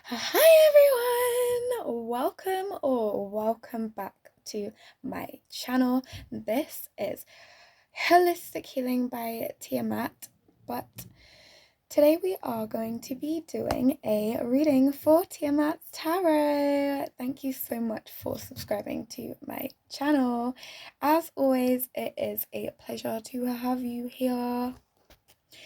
Hi everyone! Welcome back to my channel. This is Holistic Healing by Tiamat, but today we are going to be doing a reading for Tiamat's Tarot. Thank you so much for subscribing to my channel. As always, it is a pleasure to have you here.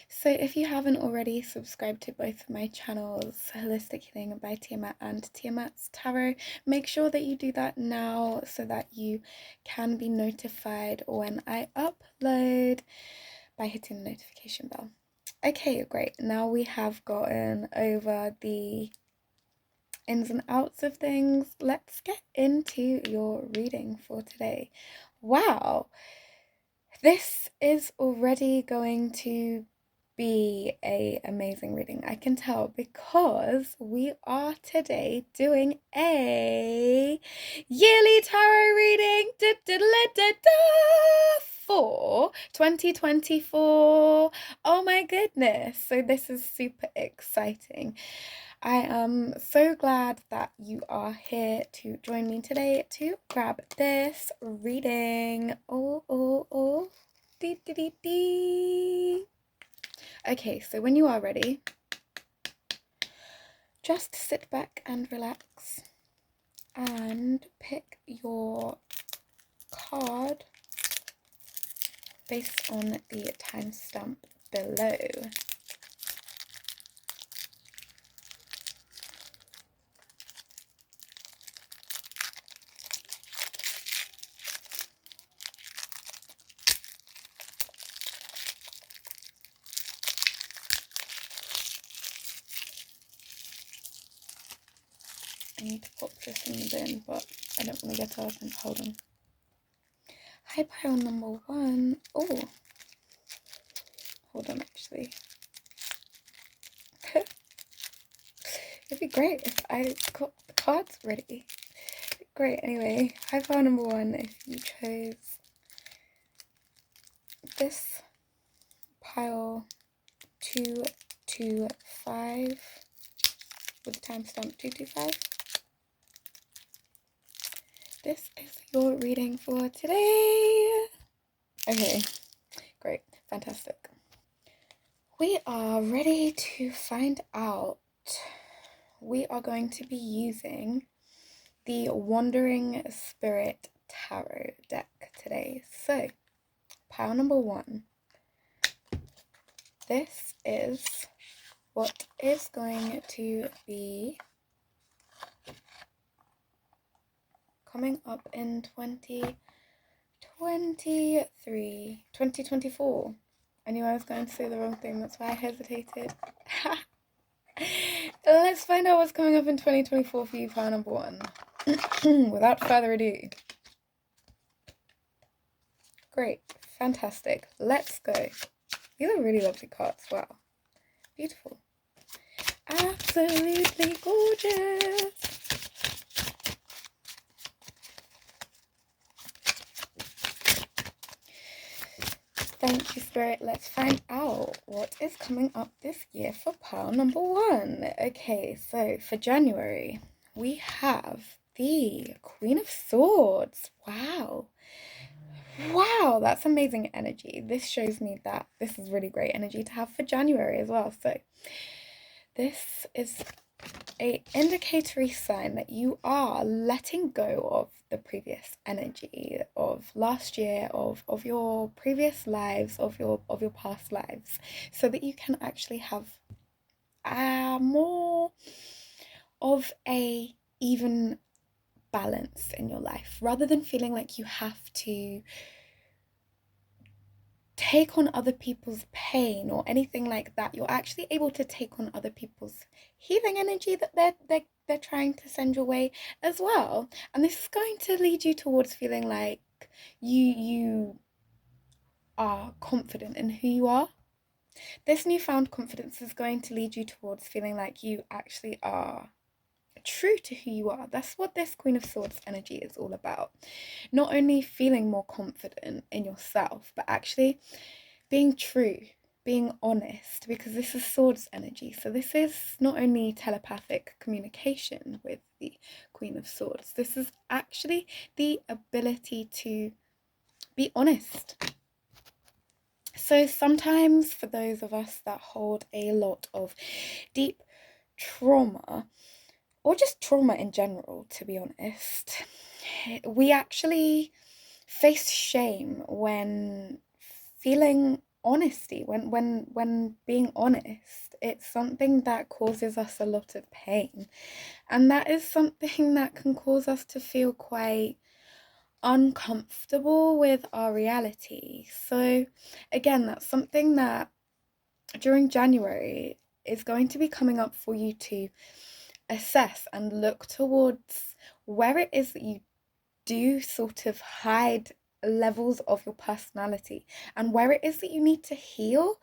So if you haven't already subscribed to both of my channels, Holistic Healing by Tiamat and Tiamat's Tarot, make sure that you do that now so that you can be notified when I upload by hitting the notification bell. Okay, great. Now we have gotten over the ins and outs of things. Let's get into your reading for today. Wow, this is already going to be a amazing reading. I can tell because we are today doing a yearly tarot reading for 2024. Oh my goodness. So this is super exciting. I am so glad that you are here to join me today to grab this reading. Oh. Dee, dee, dee, dee. Okay, so when you are ready, just sit back and relax and pick your card based on the timestamp below. I need to pop this in the bin, but I don't want to get up and hold on. Hi, pile number 1. Oh, hold on, actually. It'd be great if I got the cards ready. Great, anyway, hi, pile number 1, if you chose this pile 225 with the timestamp 225. This is your reading for today. Okay, great, fantastic. We are ready to find out. We are going to be using the Wandering Spirit Tarot deck today. So, pile number 1. This is what is going to be coming up in 2024. I knew I was going to say the wrong thing, that's why I hesitated. Let's find out what's coming up in 2024 for you, pile number 1. Without further ado. Great, fantastic. Let's go. These are really lovely cards. Wow. Beautiful. Absolutely gorgeous. Thank you, Spirit. Let's find out what is coming up this year for pile number 1. Okay, so for January, we have the Queen of Swords. Wow. Wow, that's amazing energy. This shows me that this is really great energy to have for January as well. So this is a indicatory sign that you are letting go of the previous energy of last year, of your previous lives, of your past lives, so that you can actually have more of a even balance in your life, rather than feeling like you have to take on other people's pain or anything like that. You're actually able to take on other people's healing energy that they're trying to send your way as well. And this is going to lead you towards feeling like you are confident in who you are. This newfound confidence is going to lead you towards feeling like you actually are true to who you are. That's what this Queen of Swords energy is all about. Not only feeling more confident in yourself, but actually being true being honest, because this is swords energy. So this is not only telepathic communication with the Queen of Swords, this is actually the ability to be honest. So sometimes for those of us that hold a lot of deep trauma, or just trauma in general, to be honest, we actually face shame when feeling honesty, when being honest. It's something that causes us a lot of pain, and that is something that can cause us to feel quite uncomfortable with our reality. So again, that's something that during January is going to be coming up for you to assess and look towards where it is that you do sort of hide levels of your personality, and where it is that you need to heal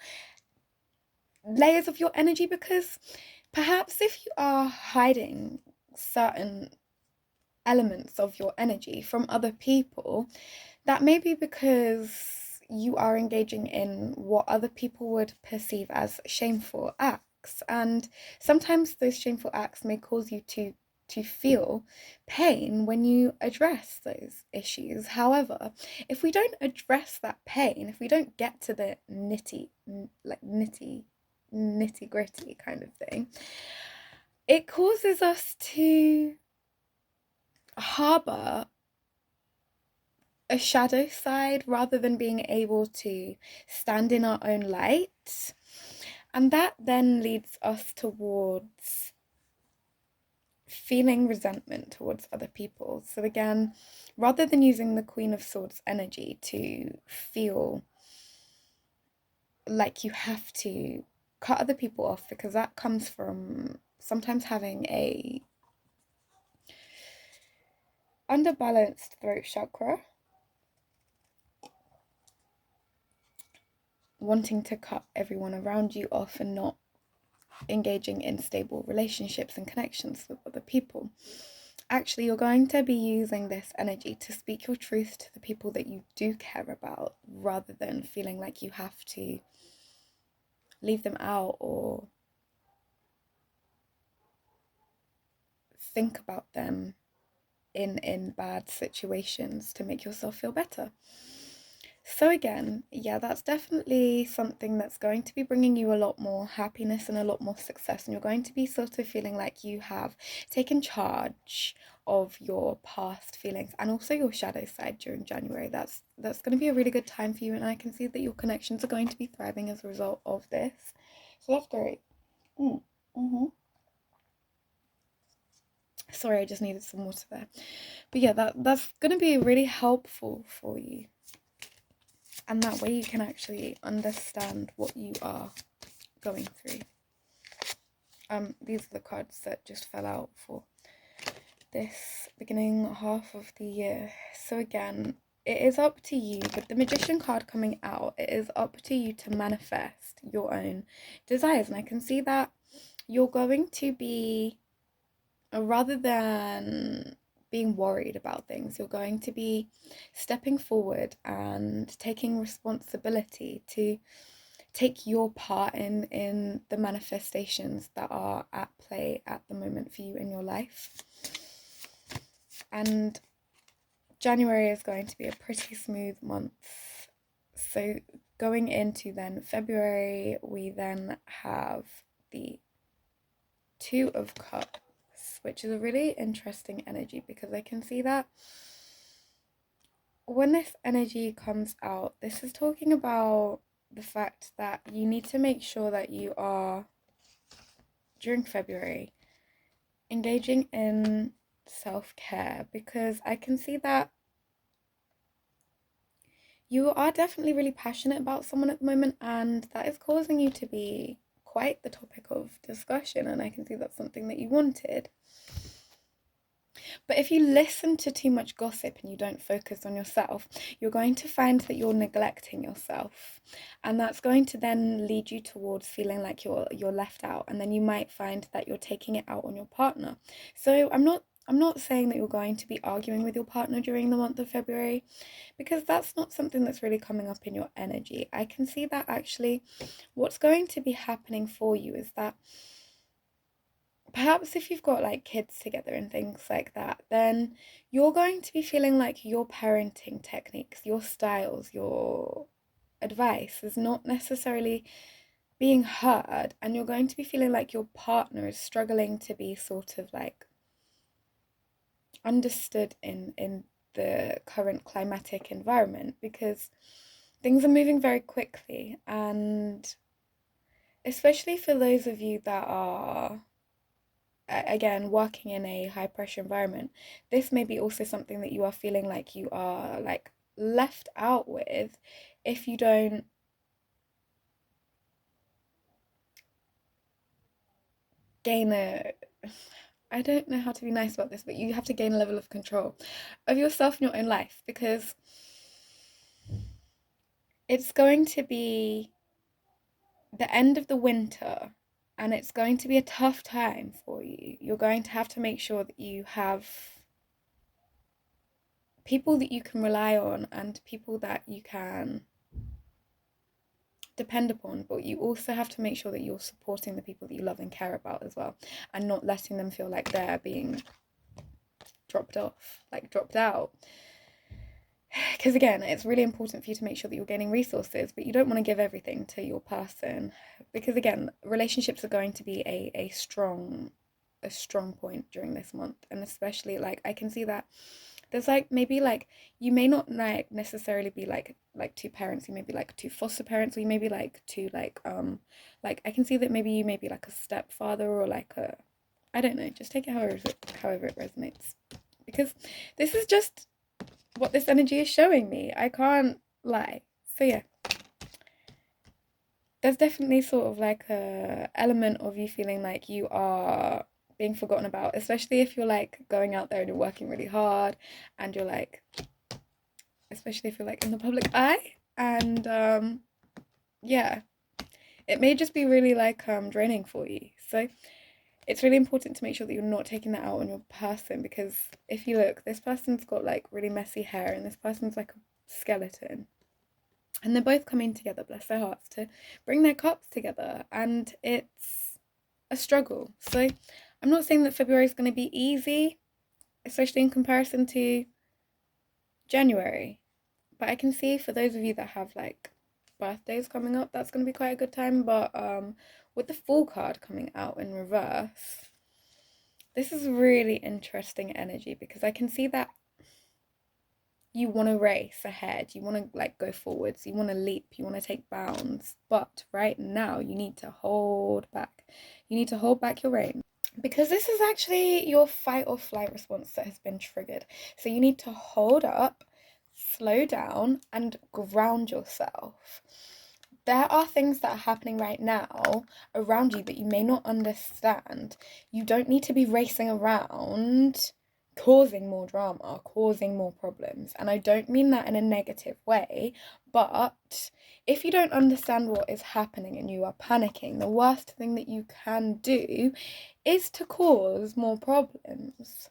layers of your energy, because perhaps if you are hiding certain elements of your energy from other people, that may be because you are engaging in what other people would perceive as shameful acts. And sometimes those shameful acts may cause you to feel pain when you address those issues. However, if we don't address that pain, if we don't get to the nitty gritty kind of thing, it causes us to harbor a shadow side rather than being able to stand in our own light. And that then leads us towards feeling resentment towards other people. So again, rather than using the Queen of Swords energy to feel like you have to cut other people off, because that comes from sometimes having a underbalanced throat chakra, wanting to cut everyone around you off and not engaging in stable relationships and connections with other people. Actually, you're going to be using this energy to speak your truth to the people that you do care about, rather than feeling like you have to leave them out or think about them in bad situations to make yourself feel better. So again, yeah, that's definitely something that's going to be bringing you a lot more happiness and a lot more success, and you're going to be sort of feeling like you have taken charge of your past feelings and also your shadow side during January. That's going to be a really good time for you, and I can see that your connections are going to be thriving as a result of this. So that's great. Sorry, I just needed some water there. But yeah, that's going to be really helpful for you. And that way you can actually understand what you are going through. These are the cards that just fell out for this beginning half of the year. So again, it is up to you, with the Magician card coming out, it is up to you to manifest your own desires. And I can see that you're going to be, rather than being worried about things, you're going to be stepping forward and taking responsibility to take your part in the manifestations that are at play at the moment for you in your life. And January is going to be a pretty smooth month. So going into then February, we then have the Two of Cups, which is a really interesting energy, because I can see that when this energy comes out, this is talking about the fact that you need to make sure that you are, during February, engaging in self-care, because I can see that you are definitely really passionate about someone at the moment, and that is causing you to be quite the topic of discussion, and I can see that's something that you wanted. But if you listen to too much gossip and you don't focus on yourself, you're going to find that you're neglecting yourself. And that's going to then lead you towards feeling like you're left out. And then you might find that you're taking it out on your partner. So I'm not I'm not saying that you're going to be arguing with your partner during the month of February, because that's not something that's really coming up in your energy. I can see that actually what's going to be happening for you is that perhaps if you've got like kids together and things like that, then you're going to be feeling like your parenting techniques, your styles, your advice is not necessarily being heard, and you're going to be feeling like your partner is struggling to be sort of like understood in the current climatic environment, because things are moving very quickly, and especially for those of you that are again working in a high pressure environment, this may be also something that you are feeling like you are like left out with if you don't gain a I don't know how to be nice about this, but you have to gain a level of control of yourself in your own life, because it's going to be the end of the winter and it's going to be a tough time for you. You're going to have to make sure that you have people that you can rely on and people that you can depend upon, but you also have to make sure that you're supporting the people that you love and care about as well, and not letting them feel like they're being dropped off, like dropped out. Because again, it's really important for you to make sure that you're gaining resources, but you don't want to give everything to your person, because again, relationships are going to be a strong point during this month. And especially like I can see that there's like maybe like you may not like necessarily be like two parents, you may be like two foster parents, or you may be like two like I can see that maybe you may be like a stepfather, or like a, I don't know, just take it however it resonates, because this is just what this energy is showing me. I can't lie. So yeah, there's definitely sort of like a element of you feeling like you are being forgotten about, especially if you're like going out there and you're working really hard and you're like, especially if you're like in the public eye, and yeah, it may just be really like draining for you. So it's really important to make sure that you're not taking that out on your person, because if you look, this person's got like really messy hair and this person's like a skeleton, and they're both coming together, bless their hearts, to bring their cups together, and it's a struggle. So I'm not saying that February is going to be easy, especially in comparison to January, but I can see for those of you that have like birthdays coming up, that's going to be quite a good time. But with the Fool card coming out in reverse, this is really interesting energy, because I can see that you want to race ahead, you want to like go forwards, you want to leap, you want to take bounds, but right now you need to hold back. You need to hold back your reins, because this is actually your fight or flight response that has been triggered. So you need to hold up, slow down, and ground yourself. There are things that are happening right now around you that you may not understand. You don't need to be racing around causing more drama, causing more problems. And I don't mean that in a negative way, but if you don't understand what is happening and you are panicking, the worst thing that you can do is to cause more problems.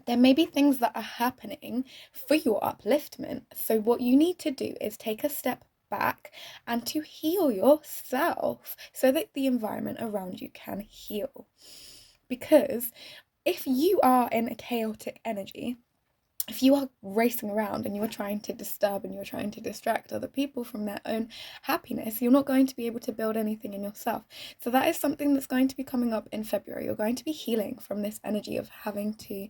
There may be things that are happening for your upliftment. So, what you need to do is take a step back and to heal yourself so that the environment around you can heal. Because if you are in a chaotic energy, if you are racing around and you're trying to disturb and you're trying to distract other people from their own happiness, you're not going to be able to build anything in yourself. So that is something that's going to be coming up in February. You're going to be healing from this energy of having to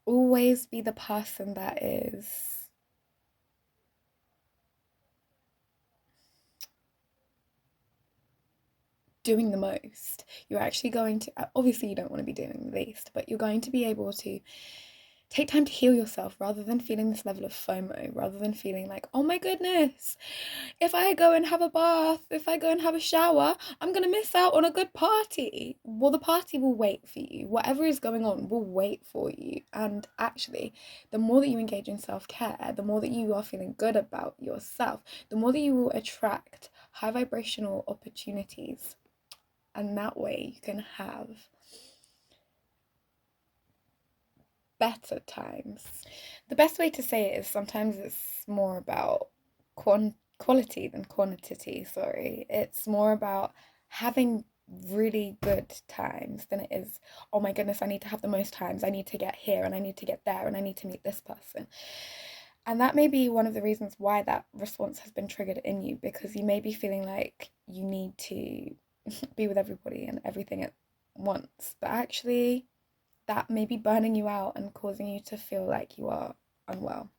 always be the person that is doing the most. You're actually going to, obviously you don't want to be doing the least, but you're going to be able to take time to heal yourself, rather than feeling this level of FOMO, rather than feeling like, oh my goodness, if I go and have a bath, if I go and have a shower, I'm going to miss out on a good party. Well, the party will wait for you. Whatever is going on will wait for you. And actually, the more that you engage in self-care, the more that you are feeling good about yourself, the more that you will attract high vibrational opportunities, and that way you can have better times. The best way to say it is sometimes it's more about quality than quantity, sorry. It's more about having really good times than it is, oh my goodness, I need to have the most times, I need to get here and I need to get there and I need to meet this person. And that may be one of the reasons why that response has been triggered in you, because you may be feeling like you need to be with everybody and everything at once, but actually that may be burning you out and causing you to feel like you are unwell.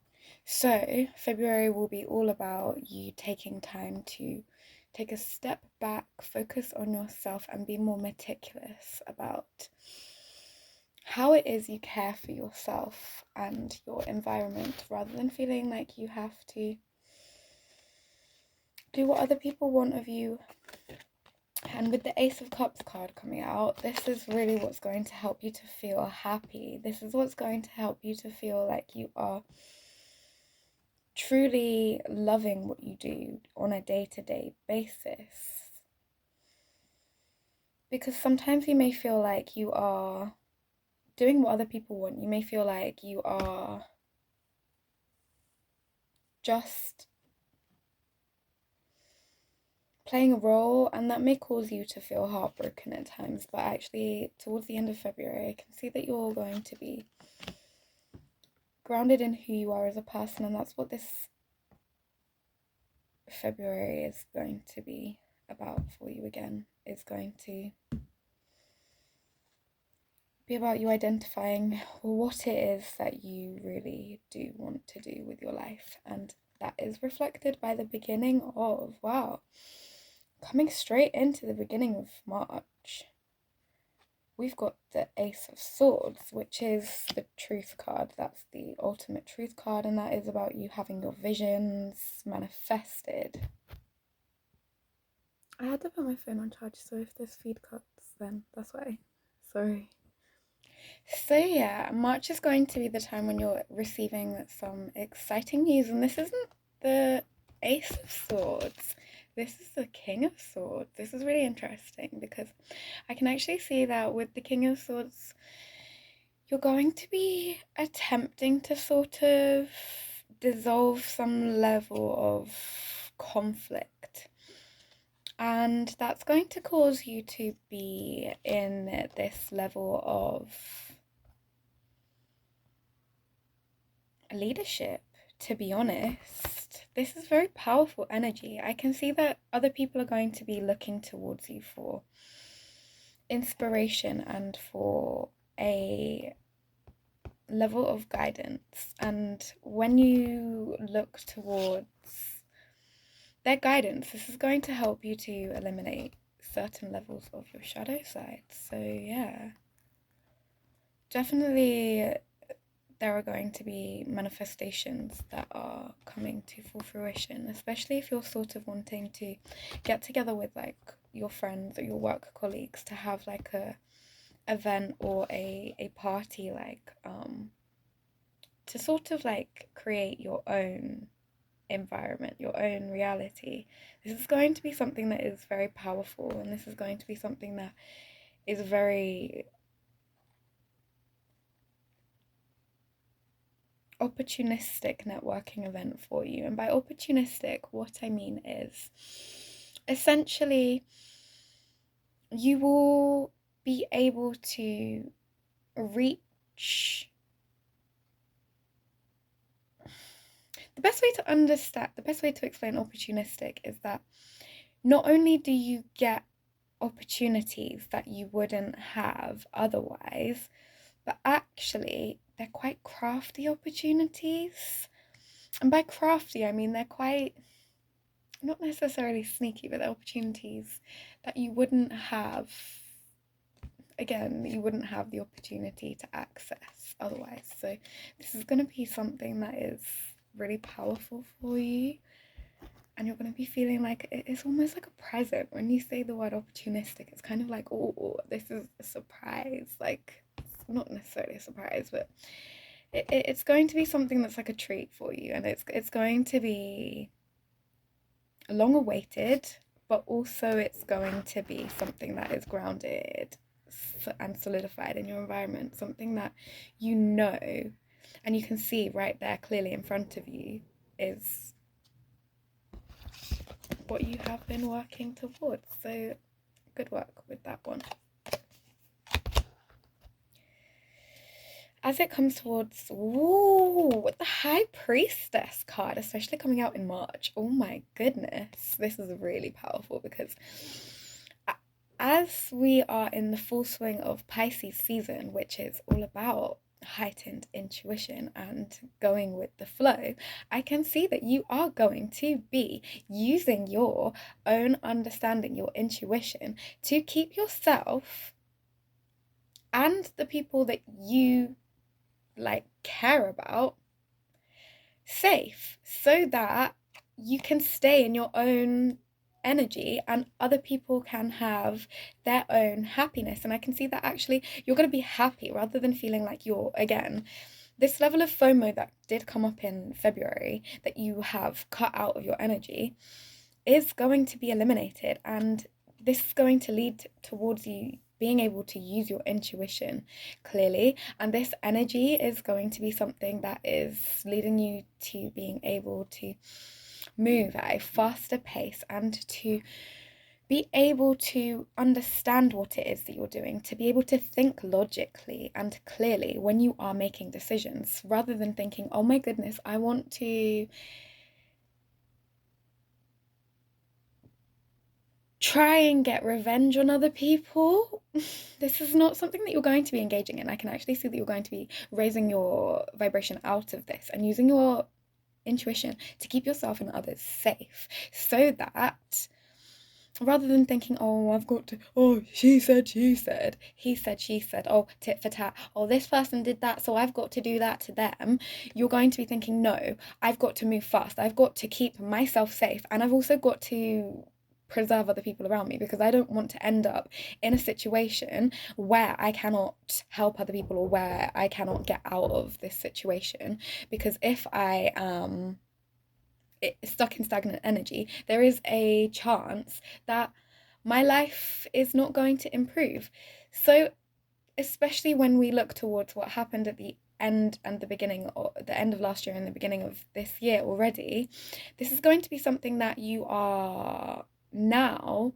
So, February will be all about you taking time to take a step back, focus on yourself, and be more meticulous about how it is you care for yourself and your environment, rather than feeling like you have to do what other people want of you. And with the Ace of Cups card coming out, this is really what's going to help you to feel happy. This is what's going to help you to feel like you are truly loving what you do on a day-to-day basis. Because sometimes you may feel like you are doing what other people want. You may feel like you are just playing a role, and that may cause you to feel heartbroken at times, but actually towards the end of February I can see that you're going to be grounded in who you are as a person, and that's what this February is going to be about for you again. It's going to be about you identifying what it is that you really do want to do with your life, and that is reflected by the beginning of, wow, coming straight into the beginning of March, we've got the Ace of Swords, which is the truth card. That's the ultimate truth card, and that is about you having your visions manifested. I had to put my phone on charge, so if this feed cuts, then that's why. Sorry. So yeah, March is going to be the time when you're receiving some exciting news, and this isn't the Ace of Swords. This is the King of Swords. This is really interesting because I can actually see that with the King of Swords, you're going to be attempting to sort of dissolve some level of conflict. And that's going to cause you to be in this level of leadership, to be honest. This is very powerful energy. I can see that other people are going to be looking towards you for inspiration and for a level of guidance. And when you look towards their guidance, this is going to help you to eliminate certain levels of your shadow side. So yeah, definitely there are going to be manifestations that are coming to full fruition, especially if you're sort of wanting to get together with like your friends or your work colleagues to have like a event or a party, like to sort of like create your own environment, your own reality. This is going to be something that is very powerful, and this is going to be something that is very opportunistic networking event for you. And by opportunistic, what I mean is essentially you will be able to reach the best way to understand, the best way to explain opportunistic is that not only do you get opportunities that you wouldn't have otherwise, but actually they're quite crafty opportunities. And by crafty, I mean they're quite, not necessarily sneaky, but they're opportunities that you wouldn't have, again, you wouldn't have the opportunity to access otherwise. So this is going to be something that is really powerful for you. And you're going to be feeling like it's almost like a present. When you say the word opportunistic, it's kind of like, oh, this is a surprise. Like, it's not necessarily a surprise, but it's going to be something that's like a treat for you. And it's going to be long awaited. but also it's going to be something that is grounded and solidified in your environment, something that you know and you can see right there clearly in front of you is what you have been working towards. So good work with that one. As it comes towards, ooh, with the High Priestess card, especially coming out in March, oh my goodness, this is really powerful because as we are in the full swing of Pisces season, which is all about heightened intuition and going with the flow, I can see that you are going to be using your own understanding, your intuition, to keep yourself and the people that you care about safe, so that you can stay in your own energy and other people can have their own happiness. And I can see that actually you're going to be happy rather than feeling like you're, again, this level of FOMO that did come up in February that you have cut out of your energy is going to be eliminated, and this is going to lead towards you being able to use your intuition clearly. And this energy is going to be something that is leading you to being able to move at a faster pace and to be able to understand what it is that you're doing, to be able to think logically and clearly when you are making decisions, rather than thinking, oh my goodness, I want to try and get revenge on other people. This is not something that you're going to be engaging in. I can actually see that you're going to be raising your vibration out of this and using your intuition to keep yourself and others safe, so that rather than thinking, oh, I've got to, oh, she said, he said, she said, oh, tit for tat, oh, this person did that, so I've got to do that to them, you're going to be thinking, no, I've got to move fast, I've got to keep myself safe, and I've also got to preserve other people around me, because I don't want to end up in a situation where I cannot help other people or where I cannot get out of this situation. Because if I am stuck in stagnant energy, there is a chance that my life is not going to improve. So especially when we look towards what happened at the end and the beginning, or the end of last year and the beginning of this year already, this is going to be something that you are now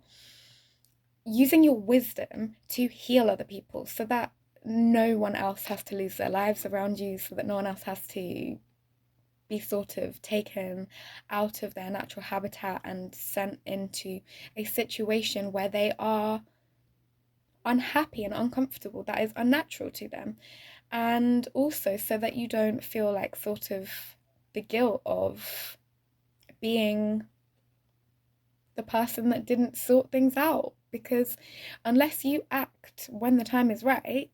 using your wisdom to heal other people, so that no one else has to lose their lives around you, so that no one else has to be sort of taken out of their natural habitat and sent into a situation where they are unhappy and uncomfortable, that is unnatural to them. And also so that you don't feel like sort of the guilt of being the person that didn't sort things out, because unless you act when the time is right,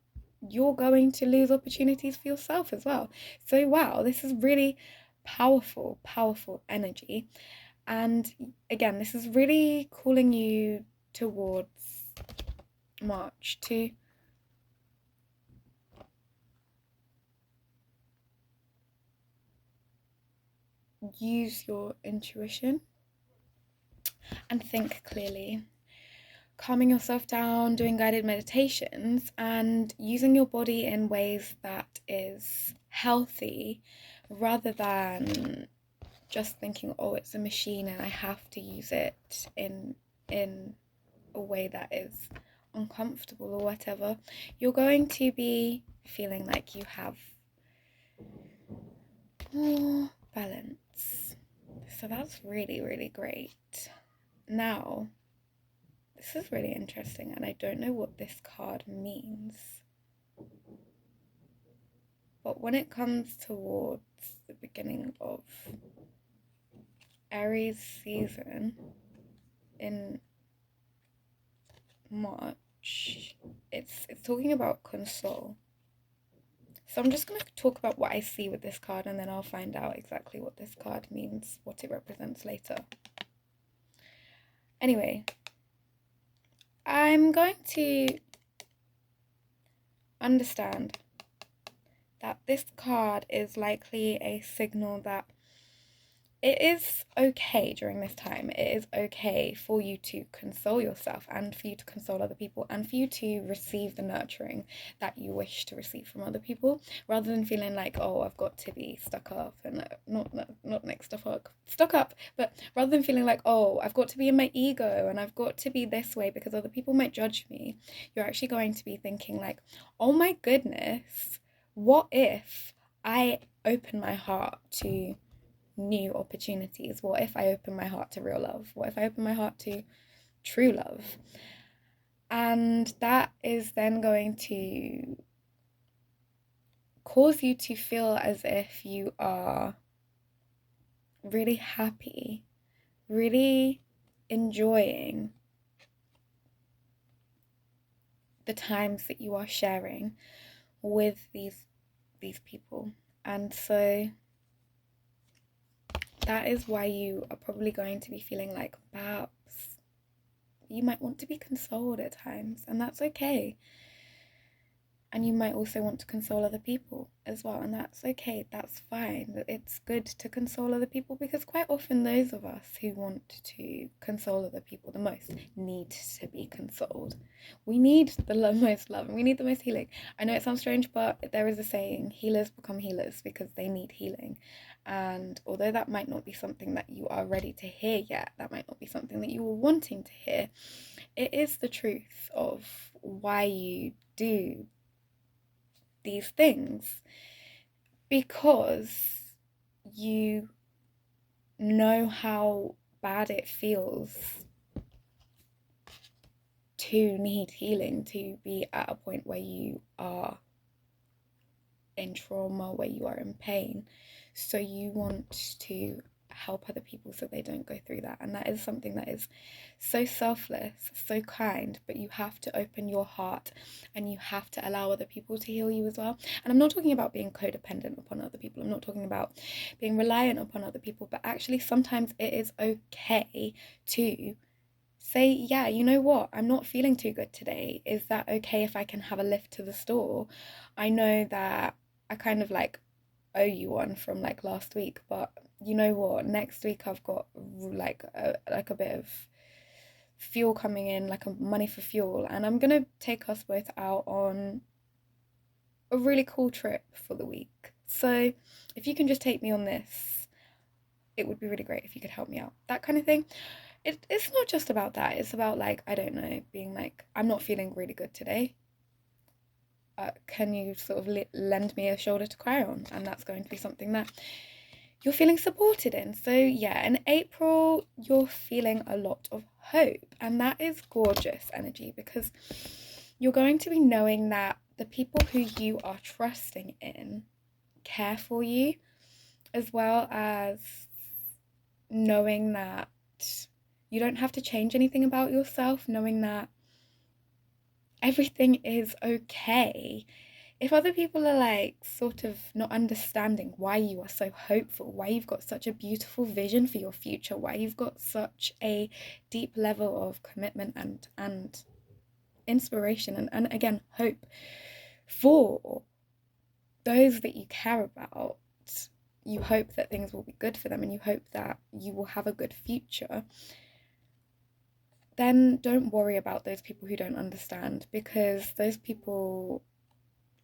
you're going to lose opportunities for yourself as well. So wow, this is really powerful, powerful energy. And again, this is really calling you towards March to use your intuition and think clearly, calming yourself down, doing guided meditations, and using your body in ways that is healthy, rather than just thinking, oh, it's a machine and I have to use it in a way that is uncomfortable or whatever. You're going to be feeling like you have more balance. So that's really, really great. Now, this is really interesting, and I don't know what this card means. But when it comes towards the beginning of Aries season in March, it's talking about console. So I'm just going to talk about what I see with this card, and then I'll find out exactly what this card means, what it represents later. Anyway, I'm going to understand that this card is likely a signal that it is okay during this time. It is okay for you to console yourself and for you to console other people and for you to receive the nurturing that you wish to receive from other people, rather than feeling like, oh, I've got to be stuck up and not next stuck up, but rather than feeling like, oh, I've got to be in my ego and I've got to be this way because other people might judge me. You're actually going to be thinking like, oh my goodness, what if I open my heart to new opportunities? What if I open my heart to real love? What if I open my heart to true love? And that is then going to cause you to feel as if you are really happy, really enjoying the times that you are sharing with these people. And so that is why you are probably going to be feeling like perhaps you might want to be consoled at times, and that's okay. And you might also want to console other people as well, and that's okay, that's fine. It's good to console other people because quite often those of us who want to console other people the most need to be consoled. We need the most love and we need the most healing. I know it sounds strange, but there is a saying, healers become healers because they need healing. And although that might not be something that you are ready to hear yet, that might not be something that you were wanting to hear, it is the truth of why you do these things, because you know how bad it feels to need healing, to be at a point where you are in trauma, where you are in pain. So you want to help other people so they don't go through that. And that is something that is so selfless, so kind, but you have to open your heart and you have to allow other people to heal you as well. And I'm not talking about being codependent upon other people. I'm not talking about being reliant upon other people, but actually sometimes it is okay to say, yeah, you know what? I'm not feeling too good today. Is that okay if I can have a lift to the store? I know that I kind of like owe you one from like last week, but you know what? Next week I've got like a bit of fuel coming in, like a money for fuel, and I'm gonna take us both out on a really cool trip for the week. So if you can just take me on this, it would be really great if you could help me out. That kind of thing. It's not just about that. It's about like, I don't know, being like, I'm not feeling really good today. Can you sort of lend me a shoulder to cry on? And that's going to be something that you're feeling supported in. So yeah, in April, you're feeling a lot of hope, and that is gorgeous energy because you're going to be knowing that the people who you are trusting in care for you, as well as knowing that you don't have to change anything about yourself, knowing that everything is okay. If other people are like sort of not understanding why you are so hopeful, why you've got such a beautiful vision for your future, why you've got such a deep level of commitment and inspiration and again hope for those that you care about, you hope that things will be good for them and you hope that you will have a good future, then don't worry about those people who don't understand, because those people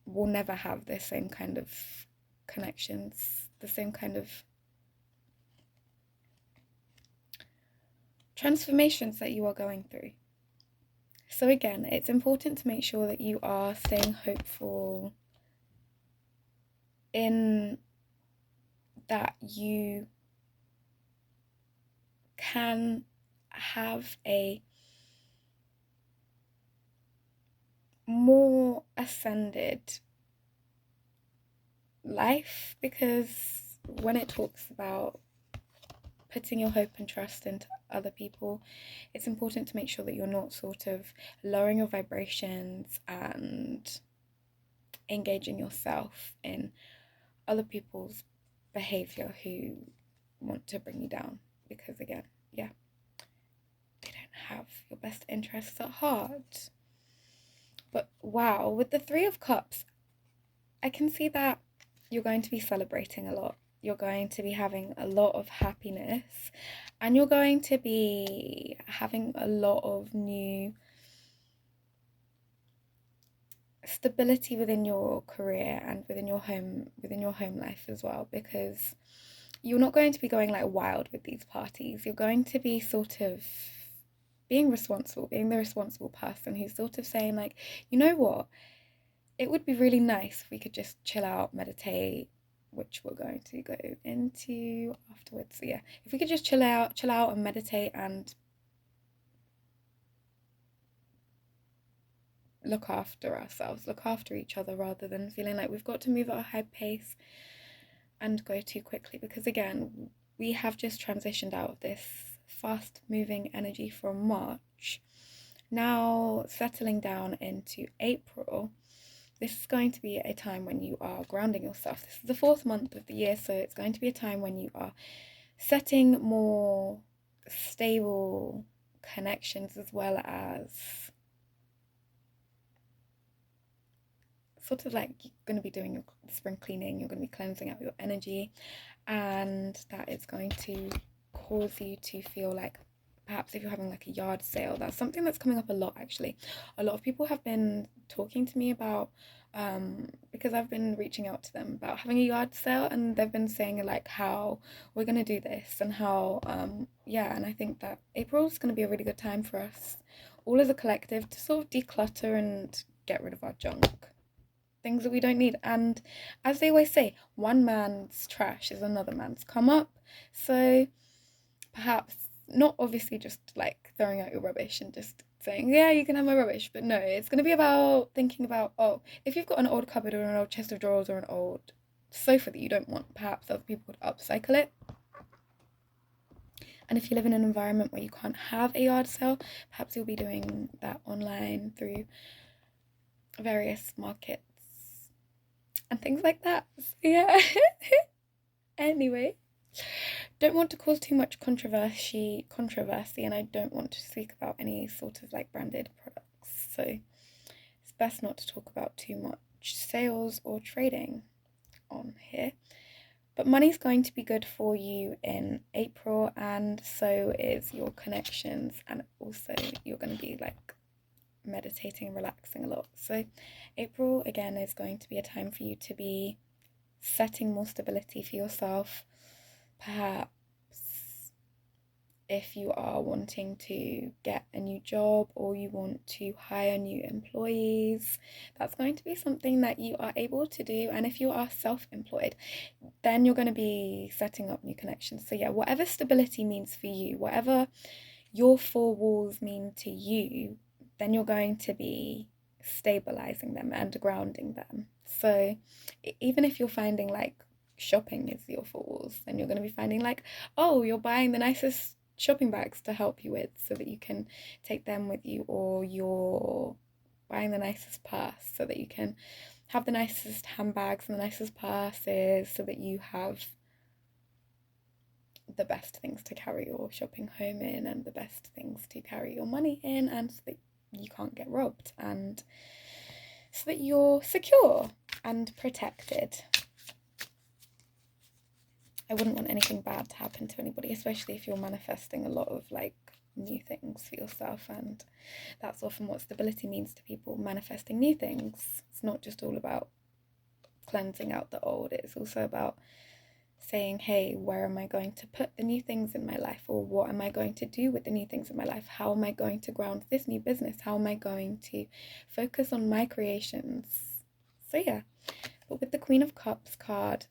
will never have the same kind of connections, the same kind of transformations that you are going through. So again, it's important to make sure that you are staying hopeful in that you can have a more ascended life, because when it talks about putting your hope and trust into other people, it's important to make sure that you're not sort of lowering your vibrations and engaging yourself in other people's behavior who want to bring you down, because again, yeah, they don't have your best interests at heart. But wow, with the Three of Cups, I can see that you're going to be celebrating a lot. you're going to be having a lot of happiness, and you're going to be having a lot of new stability within your career and within your home life as well, because you're not going to be going like wild with these parties. You're going to be sort of being the responsible person who's sort of saying like, you know what, it would be really nice if we could just chill out, meditate, which we're going to go into afterwards. So yeah, if we could just chill out and meditate and look after ourselves, look after each other, rather than feeling like we've got to move at a high pace and go too quickly, because again, we have just transitioned out of this fast moving energy from March. Now settling down into April, this is going to be a time when you are grounding yourself. This is the 4th month of the year, so it's going to be a time when you are setting more stable connections, as well as sort of like you're going to be doing your spring cleaning, you're going to be cleansing out your energy, and that is going to cause you to feel like, perhaps if you're having like a yard sale, that's something that's coming up a lot actually. A lot of people have been talking to me about, because I've been reaching out to them about having a yard sale, and they've been saying like how we're going to do this and how yeah, and I think that April is going to be a really good time for us all as a collective to sort of declutter and get rid of our junk, things that we don't need. And as they always say, one man's trash is another man's come up. So perhaps not obviously just like throwing out your rubbish and just saying, yeah, you can have my rubbish, but no, it's going to be about thinking about, oh, if you've got an old cupboard or an old chest of drawers or an old sofa that you don't want, perhaps other people could upcycle it. And if you live in an environment where you can't have a yard sale, perhaps you'll be doing that online through various markets and things like that. So yeah. Anyway, don't want to cause too much controversy, and I don't want to speak about any sort of like branded products. So it's best not to talk about too much sales or trading on here. But money's going to be good for you in April, and so is your connections, and also you're going to be like meditating and relaxing a lot. So April again is going to be a time for you to be setting more stability for yourself. Perhaps if you are wanting to get a new job or you want to hire new employees, that's going to be something that you are able to do. And if you are self-employed, then you're going to be setting up new connections. So yeah, whatever stability means for you, whatever your 4 walls mean to you, then you're going to be stabilizing them and grounding them. So even if you're finding like shopping is your 4 walls, then you're going to be finding like, oh, you're buying the nicest shopping bags to help you with so that you can take them with you, or you're buying the nicest purse so that you can have the nicest handbags and the nicest purses, so that you have the best things to carry your shopping home in and the best things to carry your money in, and so that you can't get robbed, and so that you're secure and protected. I wouldn't want anything bad to happen to anybody, especially if you're manifesting a lot of like new things for yourself, and that's often what stability means to people, manifesting new things. It's not just all about cleansing out the old, it's also about saying, hey, where am I going to put the new things in my life, or what am I going to do with the new things in my life? How am I going to ground this new business? How am I going to focus on my creations? So yeah, but with the Queen of Cups card,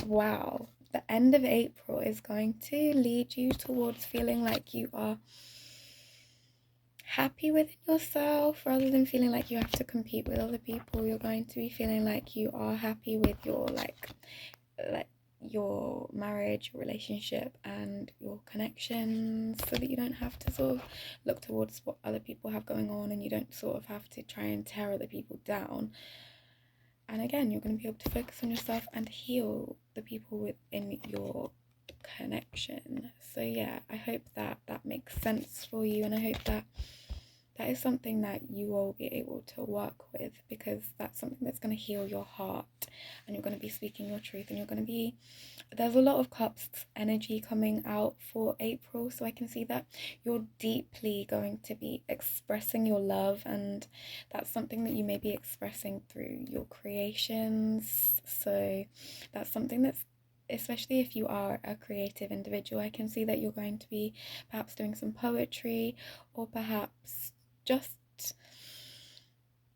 wow, the end of April is going to lead you towards feeling like you are happy within yourself, rather than feeling like you have to compete with other people. You're going to be feeling like you are happy with your like your marriage, your relationship, and your connections, so that you don't have to sort of look towards what other people have going on, and you don't sort of have to try and tear other people down. And again, you're going to be able to focus on yourself and heal the people within your connection. So yeah, I hope that that makes sense for you, and I hope that that is something that you will be able to work with, because that's something that's going to heal your heart, and you're going to be speaking your truth, and you're going to be, there's a lot of cups energy coming out for April, so I can see that you're deeply going to be expressing your love, and that's something that you may be expressing through your creations. So that's something that's, especially if you are a creative individual, I can see that you're going to be perhaps doing some poetry, or perhaps just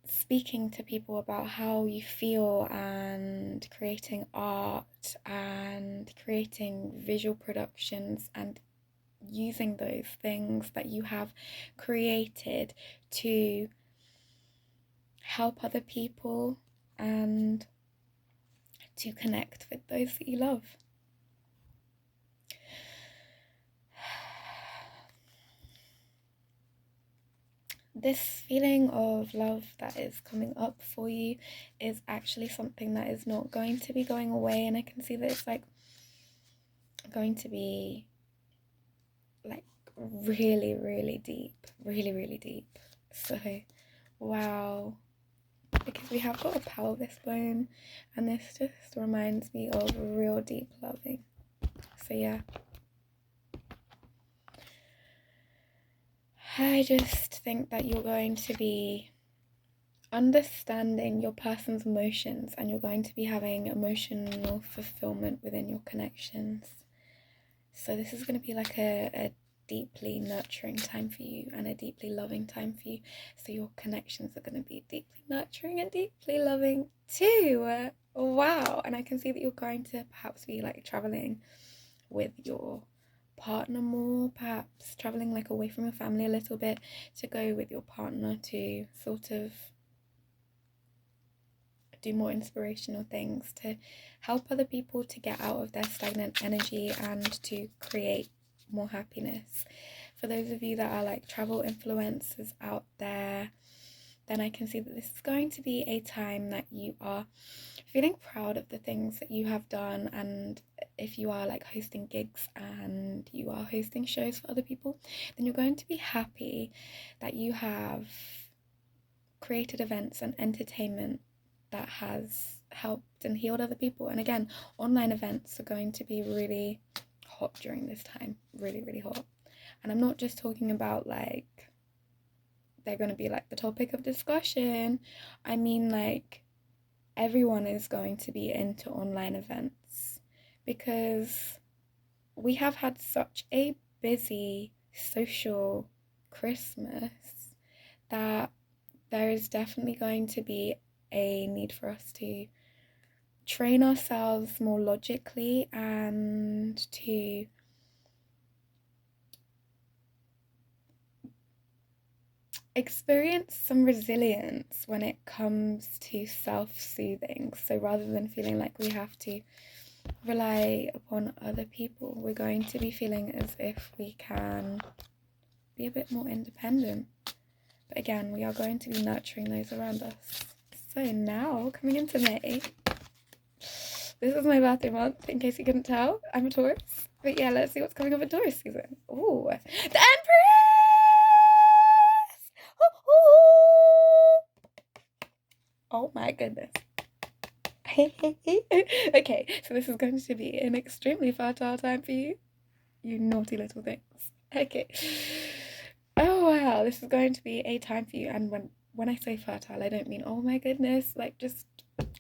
speaking to people about how you feel, and creating art and creating visual productions, and using those things that you have created to help other people and to connect with those that you love. This feeling of love that is coming up for you is actually something that is not going to be going away, and I can see that it's like going to be like really, really deep, really deep. So wow, because we have got a pelvis bone, and this just reminds me of real deep loving. So yeah, I just think that you're going to be understanding your person's emotions, and you're going to be having emotional fulfillment within your connections. So this is going to be like a deeply nurturing time for you, and a deeply loving time for you. So your connections are going to be deeply nurturing and deeply loving too. Wow. And I can see that you're going to perhaps be like traveling with your partner more, perhaps traveling like away from your family a little bit, to go with your partner to sort of do more inspirational things, to help other people to get out of their stagnant energy and to create more happiness. For those of you that are like travel influencers out there, then I can see that this is going to be a time that you are feeling proud of the things that you have done. And if you are like hosting gigs and you are hosting shows for other people, then you're going to be happy that you have created events and entertainment that has helped and healed other people. And again, online events are going to be really hot during this time, really hot. And I'm not just talking about like they're going to be like the topic of discussion. I mean, like, everyone is going to be into online events, because we have had such a busy social Christmas that there is definitely going to be a need for us to train ourselves more logically, and to experience some resilience when it comes to self-soothing. So rather than feeling like we have to rely upon other people, we're going to be feeling as if we can be a bit more independent. But again, we are going to be nurturing those around us. So now, coming into May, this is my birthday month, in case you couldn't tell. I'm a Taurus. But yeah, let's see what's coming up in Taurus season. Ooh, the Empress! Oh my goodness. Okay, so this is going to be an extremely fertile time for you. You naughty little things. Okay. Oh wow, this is going to be a time for you. And when I say fertile, I don't mean, oh my goodness, like just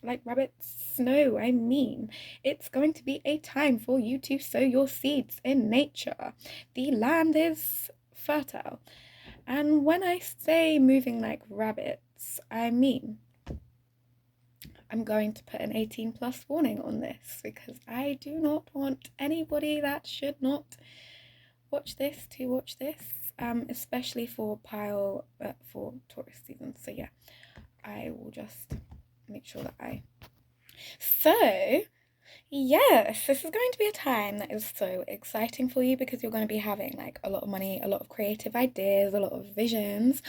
like rabbits. No, I mean it's going to be a time for you to sow your seeds in nature. The land is fertile. And when I say moving like rabbits, I mean I'm going to put an 18+ warning on this, because I do not want anybody that should not watch this to watch this, especially for for Taurus season. So yeah, I will just make sure that I. So Yes, this is going to be a time that is so exciting for you because you're going to be having like a lot of money, a lot of creative ideas, a lot of visions,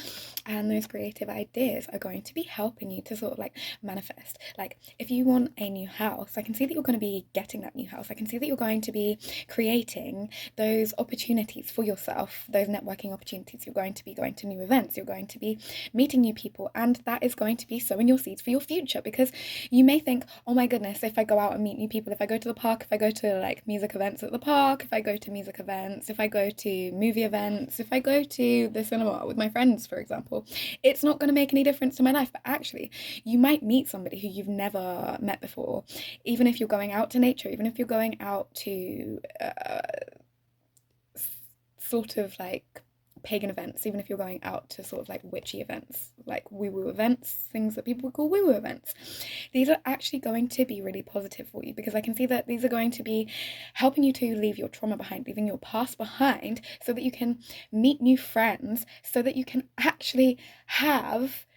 and those creative ideas are going to be helping you to sort of like manifest. Like, if you want a new house, I can see that you're going to be getting that new house. I can see that you're going to be creating those opportunities for yourself, those networking opportunities. You're going to be going to new events, you're going to be meeting new people, and that is going to be sowing your seeds for your future because you may think, oh my goodness, if I go out and meet new people, if I go to the park, if I go to like music events at the park, if I go to music events, if I go to movie events, if I go to the cinema with my friends, for example, it's not going to make any difference to my life. But actually, you might meet somebody who you've never met before, even if you're going out to nature, even if you're going out to sort of like pagan events, even if you're going out to sort of like witchy events, like woo-woo events, things that people would call woo-woo events. These are actually going to be really positive for you because I can see that these are going to be helping you to leave your trauma behind, leaving your past behind, so that you can meet new friends, so that you can actually have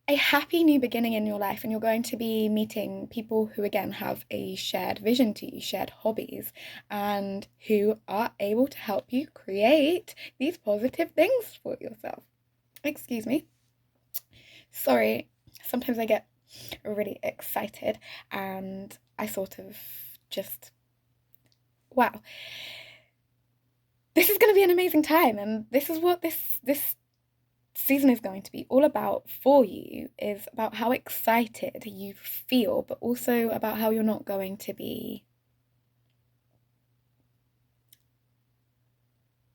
a happy new beginning in your life, and you're going to be meeting people who again have a shared vision to you, shared hobbies, and who are able to help you create these positive things for yourself. Excuse me. Sorry, sometimes I get really excited and I sort of just, wow, this is going to be an amazing time, and this is what this season is going to be all about for you, is about how excited you feel, but also about how you're not going to be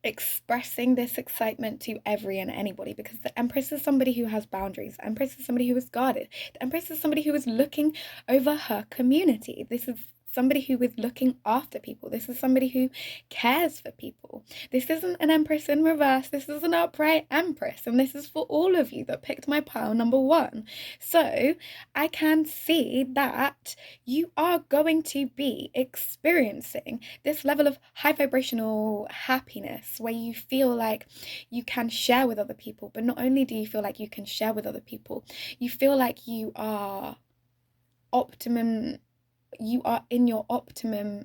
expressing this excitement to every and anybody, because the Empress is somebody who has boundaries. The Empress is somebody who is guarded. The Empress is somebody who is looking over her community. This is somebody who is looking after people. This is somebody who cares for people. This isn't an Empress in reverse. This is an upright Empress. And this is for all of you that picked my pile number one. So I can see that you are going to be experiencing this level of high vibrational happiness where you feel like you can share with other people. But not only do you feel like you can share with other people, you feel like you are optimum, you are in your optimum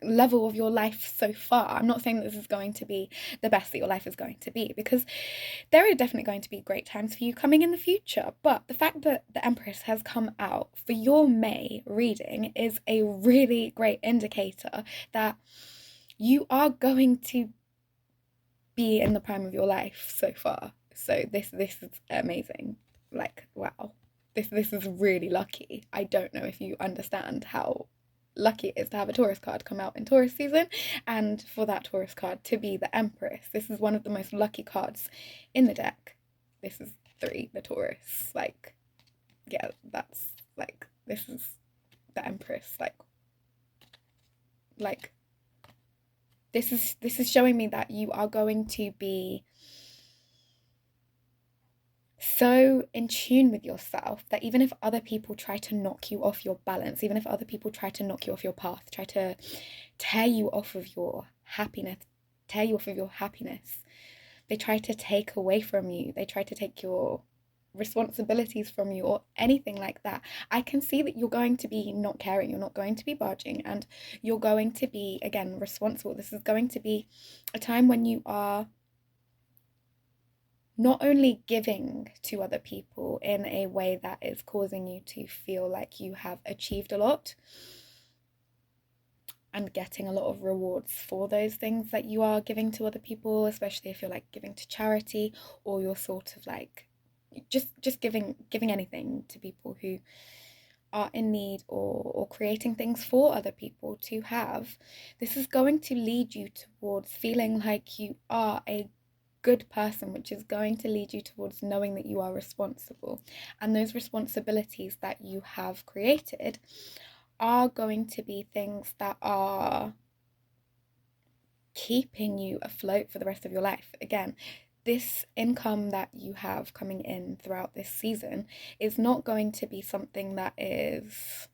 level of your life so far. I'm not saying that this is going to be the best that your life is going to be, because there are definitely going to be great times for you coming in the future. But the fact that the Empress has come out for your May reading is a really great indicator that you are going to be in the prime of your life so far. So this is amazing. Like, wow. This is really lucky. I don't know if you understand how lucky it is to have a Taurus card come out in Taurus season, and for that Taurus card to be the Empress. This is one of the most lucky cards in the deck. This is 3, the Taurus. Like, yeah, that's like, this is the Empress. Like this is showing me that you are going to be so in tune with yourself that even if other people try to knock you off your balance, even if other people try to knock you off your path, try to tear you off of your happiness, tear you off of your happiness, they try to take away from you, they try to take your responsibilities from you or anything like that, I can see that you're going to be not caring, you're not going to be barging, and you're going to be, again, responsible. This is going to be a time when you are not only giving to other people in a way that is causing you to feel like you have achieved a lot and getting a lot of rewards for those things that you are giving to other people, especially if you're like giving to charity, or you're sort of like just giving anything to people who are in need, or creating things for other people to have. This is going to lead you towards feeling like you are a good person, which is going to lead you towards knowing that you are responsible. And those responsibilities that you have created are going to be things that are keeping you afloat for the rest of your life. Again, this income that you have coming in throughout this season is not going to be something that is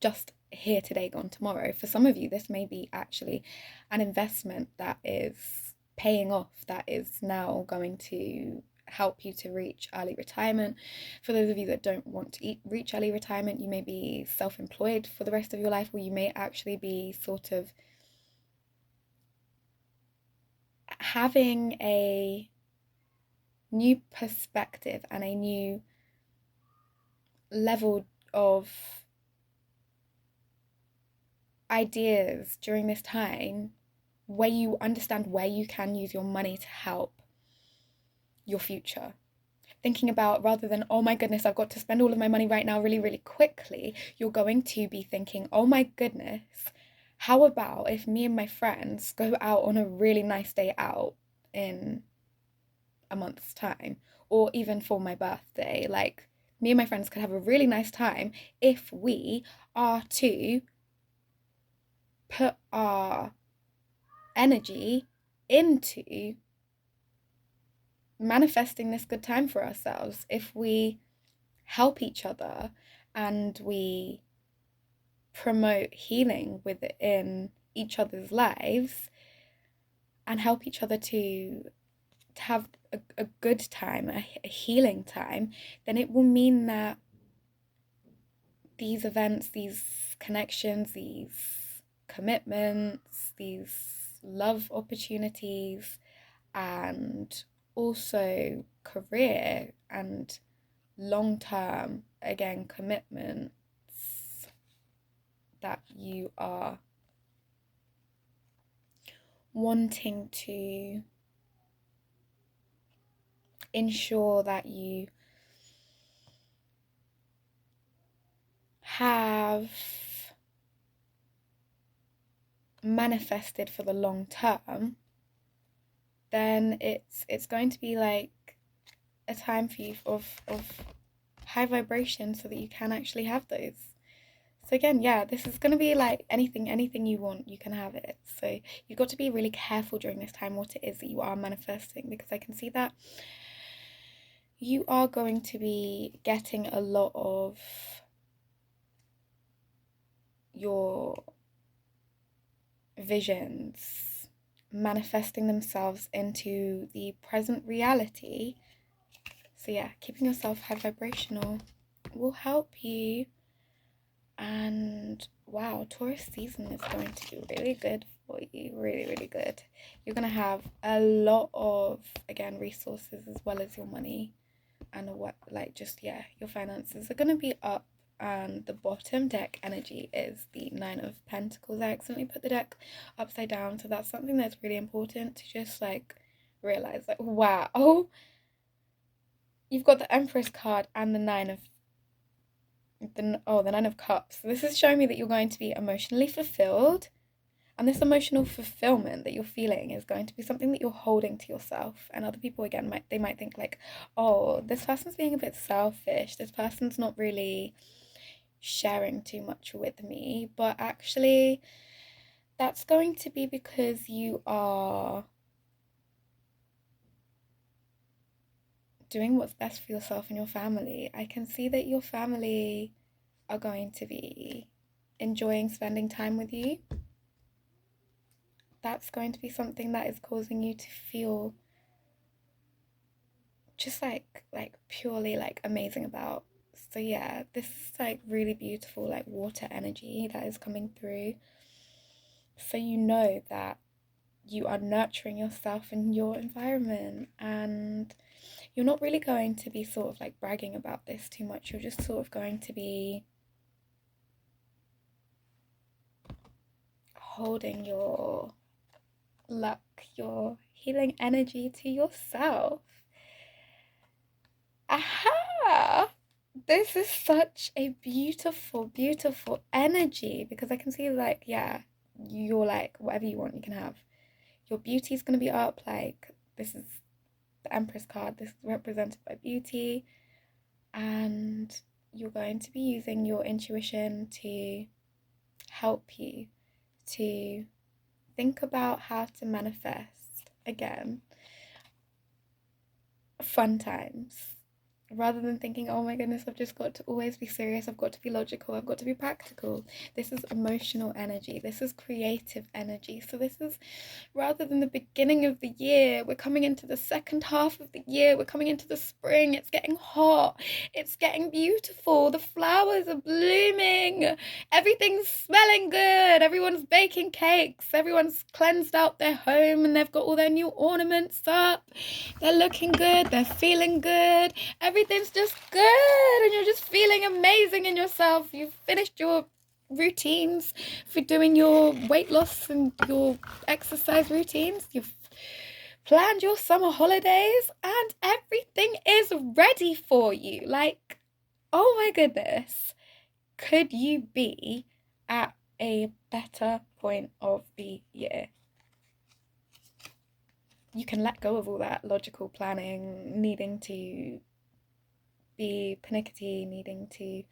just here today, gone tomorrow. For some of you, this may be actually an investment that is paying off, that is now going to help you to reach early retirement. For those of you that don't want to reach early retirement, you may be self-employed for the rest of your life, or you may actually be sort of having a new perspective and a new level of ideas during this time where you understand where you can use your money to help your future. Thinking about, rather than, oh my goodness, I've got to spend all of my money right now really, really quickly, you're going to be thinking, oh my goodness, how about if me and my friends go out on a really nice day out in a month's time, or even for my birthday? Like, me and my friends could have a really nice time if we are to put our energy into manifesting this good time for ourselves. If we help each other and we promote healing within each other's lives and help each other to have a good time, a healing time, then it will mean that these events, these connections, these commitments, these love opportunities, and also career and long-term, again, commitments that you are wanting to ensure that you have manifested for the long term, then it's going to be like a time for you of high vibration so that you can actually have those. So again, yeah, this is going to be like anything you want, you can have it. So you've got to be really careful during this time what it is that you are manifesting, because I can see that you are going to be getting a lot of your visions manifesting themselves into the present reality. So yeah, keeping yourself high vibrational will help you. And wow, Taurus season is going to be really good for you. Really, really good. You're going to have a lot of, again, resources as well as your money. And what, like, just, yeah, your finances are going to be up. And the bottom deck energy is the Nine of Pentacles. I accidentally put the deck upside down. So that's something that's really important to just, like, realize. Like, wow. You've got the Empress card and the the Nine of Cups. So this is showing me that you're going to be emotionally fulfilled, and this emotional fulfillment that you're feeling is going to be something that you're holding to yourself. And other people, again, might think like, oh, this person's being a bit selfish, this person's not really sharing too much with me. But actually, that's going to be because you are doing what's best for yourself and your family. I can see that your family are going to be enjoying spending time with you. That's going to be something that is causing you to feel just like purely like amazing about. So yeah, this is like really beautiful like water energy that is coming through. So you know that you are nurturing yourself and your environment, and you're not really going to be sort of like bragging about this too much. You're just sort of going to be holding your luck, your healing energy to yourself. Aha! This is such a beautiful, beautiful energy, because I can see like, yeah, you're like, whatever you want, you can have. Your beauty is going to be up. Like, this is the Empress card. This is represented by beauty. And you're going to be using your intuition to help you to think about how to manifest, again, fun times. rather than thinking, oh my goodness, I've just got to always be serious, I've got to be logical, I've got to be practical. This is emotional energy, this is creative energy. So this is, rather than the beginning of the year, we're coming into the second half of the year, we're coming into the spring, it's getting hot, it's getting beautiful, the flowers are blooming, everything's smelling good, everyone's baking cakes, everyone's cleansed out their home and they've got all their new ornaments up, they're looking good, they're feeling good, everything's just good, and you're just feeling amazing in yourself. You've finished your routines for doing your weight loss and your exercise routines. You've planned your summer holidays, and everything is ready for you. Like, oh my goodness, could you be at a better point of the year? You can let go of all that logical planning, needing to be pernickety, needing to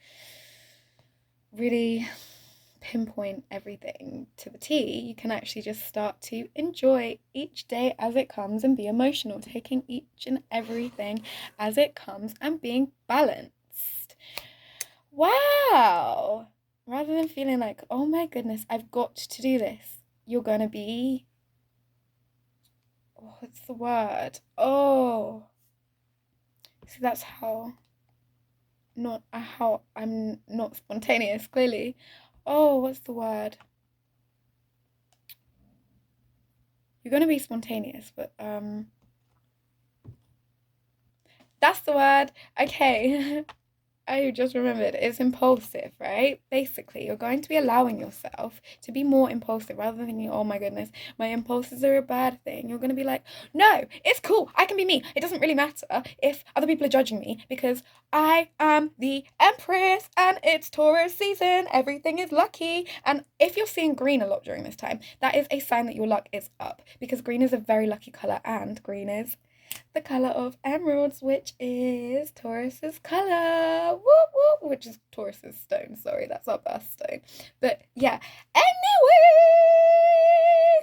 really pinpoint everything to the T. You can actually just start to enjoy each day as it comes and be emotional, taking each and everything as it comes and being balanced. Wow! Rather than feeling like, oh my goodness, I've got to do this, you're gonna be, what's the word? Oh, see, that's how I'm not spontaneous, clearly. Oh, what's the word? You're gonna be spontaneous, but that's the word. Okay. I just remembered, it's impulsive, right? Basically, you're going to be allowing yourself to be more impulsive rather than thinking, oh my goodness, my impulses are a bad thing. You're going to be like, no, it's cool. I can be me. It doesn't really matter if other people are judging me because I am the Empress and it's Taurus season. Everything is lucky. And if you're seeing green a lot during this time, that is a sign that your luck is up because green is a very lucky color and green is the color of emeralds, which is Taurus's color. Whoop whoop, which is Taurus's stone. Sorry, that's our birthstone. But yeah, anyway,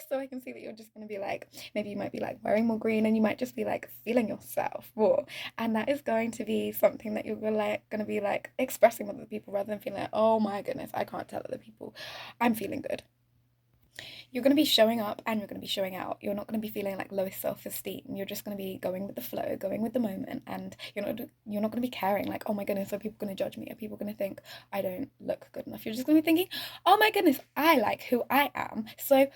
so I can see that you're just gonna be like, maybe you might be like wearing more green, and you might just be like feeling yourself more, and that is going to be something that you're gonna be like expressing with other people rather than feeling like, oh my goodness, I can't tell other people I'm feeling good. You're going to be showing up and you're going to be showing out. You're not going to be feeling like low self-esteem. You're just going to be going with the flow, going with the moment, and you're not going to be caring like, oh my goodness, are people going to judge me? Are people going to think I don't look good enough? You're just going to be thinking, oh my goodness, I like who I am. So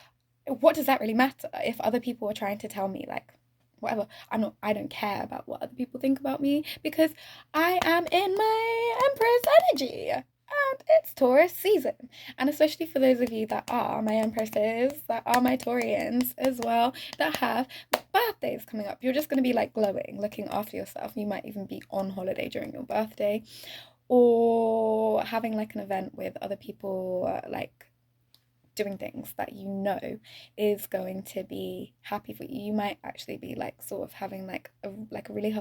what does that really matter if other people are trying to tell me like whatever? I don't care about what other people think about me because I am in my Empress energy. And it's Taurus season. And especially for those of you that are my Empresses, that are my Taurians as well, that have birthdays coming up, you're just going to be like glowing, looking after yourself. You might even be on holiday during your birthday or having like an event with other people, like doing things that you know is going to be happy for you. You might actually be like sort of having like a really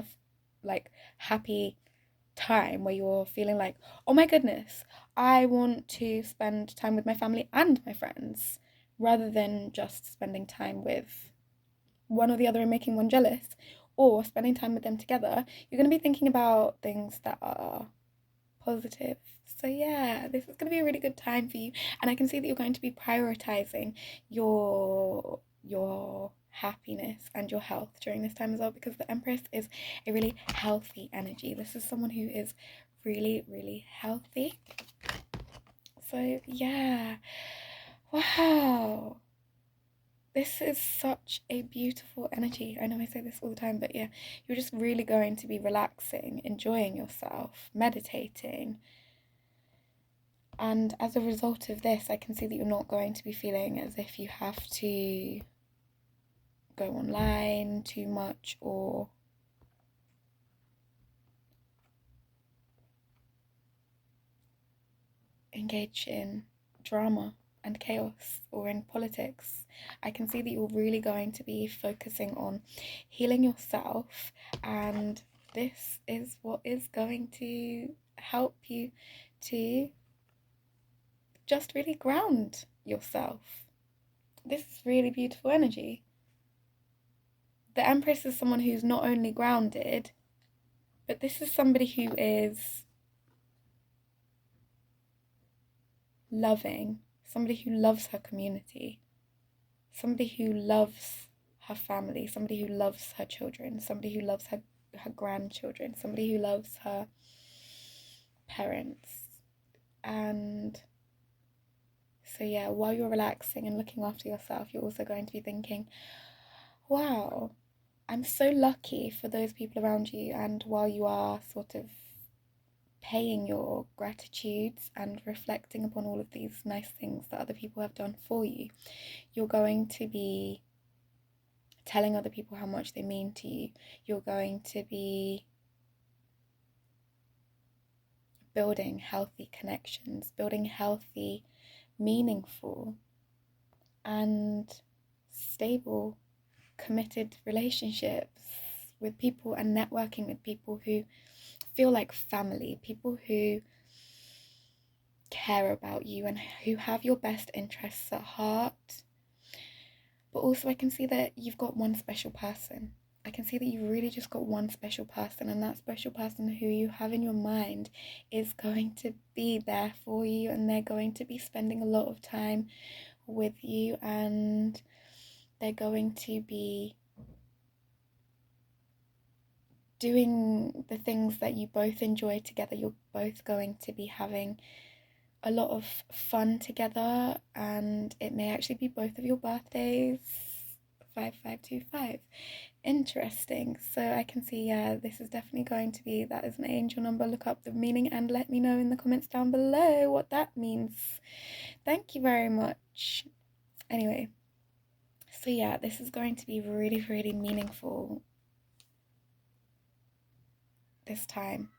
like happy time where you're feeling like, oh my goodness, I want to spend time with my family and my friends rather than just spending time with one or the other and making one jealous or spending time with them together. You're going to be thinking about things that are positive. So yeah, this is going to be a really good time for you, and I can see that you're going to be prioritizing your happiness and your health during this time as well because the Empress is a really healthy energy. This is someone who is really, really healthy. So yeah, wow. This is such a beautiful energy. I know I say this all the time, but yeah, you're just really going to be relaxing, enjoying yourself, meditating. And as a result of this, I can see that you're not going to be feeling as if you have to go online too much or engage in drama and chaos or in politics. I can see that you're really going to be focusing on healing yourself, and this is what is going to help you to just really ground yourself. This is really beautiful energy. The Empress is someone who's not only grounded, But this is somebody who is loving, somebody who loves her community, somebody who loves her family, somebody who loves her children, somebody who loves her grandchildren, somebody who loves her parents. And so, yeah, while you're relaxing and looking after yourself, you're also going to be thinking, wow, I'm so lucky for those people around you. And while you are sort of paying your gratitudes and reflecting upon all of these nice things that other people have done for you, you're going to be telling other people how much they mean to you. You're going to be building healthy connections, building healthy, meaningful, and stable, committed relationships with people and networking with people who feel like family, people who care about you and who have your best interests at heart. But also, I can see that you've got one special person. I can see that you've really just got one special person, and that special person who you have in your mind is going to be there for you, and they're going to be spending a lot of time with you, and they're going to be doing the things that you both enjoy together. You're both going to be having a lot of fun together, and it may actually be both of your birthdays. 5525. Interesting. So I can see, yeah, this is definitely going to be, that is an angel number. Look up the meaning and let me know in the comments down below what that means. Thank you very much. Anyway, so yeah, this is going to be really, really meaningful this time.